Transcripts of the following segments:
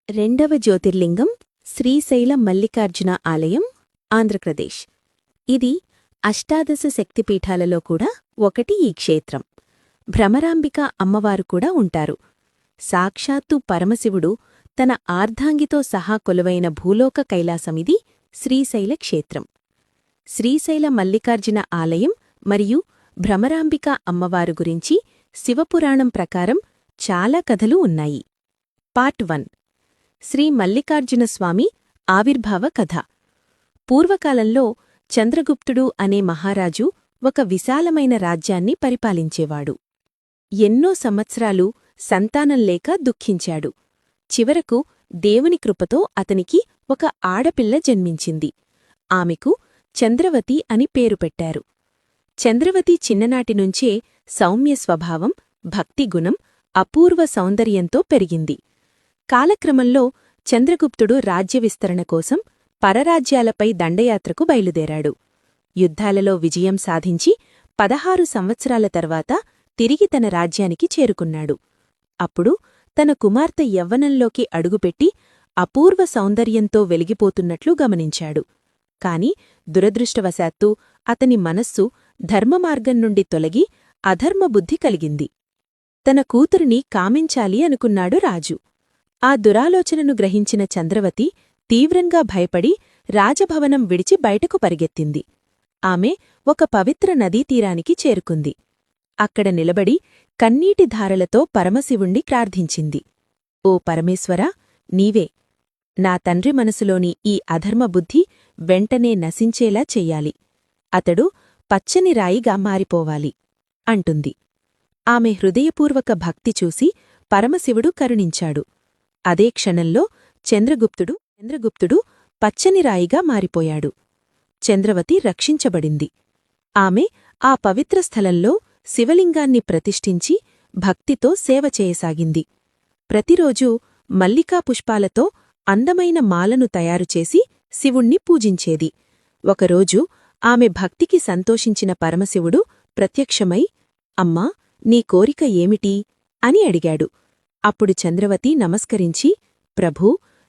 రెండవ జ్యోతిర్లింగం శ్రీశైల మల్లికార్జున ఆలయం, ఆంధ్రప్రదేశ్. ఇది అష్టాదశ శక్తిపీఠాలలో కూడా ఒకటి. ఈ క్షేత్రం భ్రమరాంబిక అమ్మవారు కూడా ఉంటారు. సాక్షాత్తు పరమశివుడు తన ఆర్ధాంగితో సహా కొలువైన భూలోక కైలాసమిది శ్రీశైల క్షేత్రం. శ్రీశైల మల్లికార్జున ఆలయం మరియు భ్రమరాంబిక అమ్మవారు గురించి శివపురాణం ప్రకారం చాలా కథలు ఉన్నాయి. పార్ట్ 1. శ్రీ మల్లికార్జునస్వామి ఆవిర్భావ కథ. పూర్వకాలంలో చంద్రగుప్తుడు అనే మహారాజు ఒక విశాలమైన రాజ్యాన్ని పరిపాలించేవాడు. ఎన్నో సంవత్సరాలు సంతానం లేక దుఃఖించాడు. చివరకు దేవుని కృపతో అతనికి ఒక ఆడపిల్ల జన్మించింది. ఆమెకు చంద్రవతి అని పేరు పెట్టారు. చంద్రవతి చిన్ననాటినుంచే సౌమ్య స్వభావం, భక్తిగుణం, అపూర్వ సౌందర్యంతో పెరిగింది. కాలక్రమంలో చంద్రగుప్తుడు రాజ్యవిస్తరణ కోసం పరరాజ్యాలపై దండయాత్రకు బయలుదేరాడు. యుద్ధాలలో విజయం సాధించి 16 సంవత్సరాల తర్వాత తిరిగి తన రాజ్యానికి చేరుకున్నాడు. అప్పుడు తన కుమార్తె యవ్వనంలోకి అడుగుపెట్టి అపూర్వ సౌందర్యంతో వెలిగిపోతున్నట్లు గమనించాడు. కాని దురదృష్టవశాత్తు అతని మనస్సు ధర్మమార్గం నుండి తొలగి అధర్మబుద్ధి కలిగింది. తన కూతురిని కామించాలి అనుకున్నాడు రాజు. ఆ దురాలోచనను గ్రహించిన చంద్రవతి తీవ్రంగా భయపడి రాజభవనం విడిచి బయటకు పరిగెత్తింది. ఆమె ఒక పవిత్ర నదీతీరానికి చేరుకుంది. అక్కడ నిలబడి కన్నీటి ధారలతో పరమశివుణ్ణి ప్రార్థించింది. ఓ పరమేశ్వరా, నీవే నా తండ్రి మనసులోని ఈ అధర్మబుద్ధి వెంటనే నశించేలా చెయ్యాలి. అతడు పచ్చని రాయిగా మారిపోవాలి అంటుంది. ఆమె హృదయపూర్వక భక్తి చూసి పరమశివుడు కరుణించాడు. అదే క్షణంలో చంద్రగుప్తుడు పచ్చని రాయిగా మారిపోయాడు. చంద్రవతి రక్షించబడింది. ఆమె ఆ పవిత్ర స్థలంలో శివలింగాన్ని ప్రతిష్ఠించి భక్తితో సేవ చేయసాగింది. ప్రతిరోజూ మల్లికా పుష్పాలతో అందమైన మాలను తయారుచేసి శివుణ్ణి పూజించేది. ఒకరోజు ఆమె భక్తికి సంతోషించిన పరమశివుడు ప్రత్యక్షమై, అమ్మా, నీ కోరిక ఏమిటి అని అడిగాడు. అప్పుడు చంద్రవతి నమస్కరించి, ప్రభూ,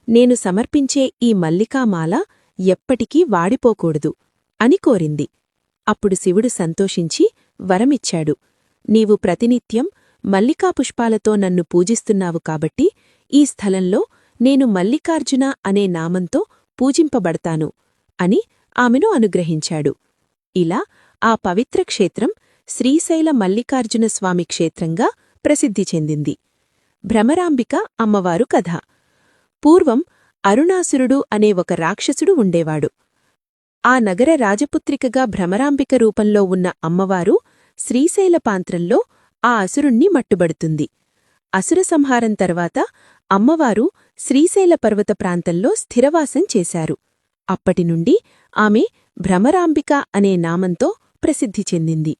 నేను సమర్పించే ఈ మల్లికామాల ఎప్పటికీ వాడిపోకూడదు అని కోరింది. అప్పుడు శివుడు సంతోషించి వరమిచ్చాడు. నీవు ప్రతినిత్యం మల్లికాపుష్పాలతో నన్ను పూజిస్తున్నావు కాబట్టి ఈ స్థలంలో నేను మల్లికార్జున అనే నామంతో పూజింపబడతాను అని ఆమెను అనుగ్రహించాడు. ఇలా ఆ పవిత్ర క్షేత్రం శ్రీశైల మల్లికార్జునస్వామి క్షేత్రంగా ప్రసిద్ధి చెందింది. భ్రమరాంబిక అమ్మవారు కథ. పూర్వం అరుణాసురుడు అనే ఒక రాక్షసుడు ఉండేవాడు. ఆ నగర రాజపుత్రికగా భ్రమరాంబిక రూపంలో ఉన్న అమ్మవారు శ్రీశైలపాంత్రంలో ఆ అసురుణ్ణి మట్టుబడుతుంది. అసుర సంహారం తర్వాత అమ్మవారు శ్రీశైల పర్వత ప్రాంతంలో స్థిరవాసం చేశారు. అప్పటినుండి ఆమె భ్రమరాంబిక అనే నామంతో ప్రసిద్ధి చెందింది.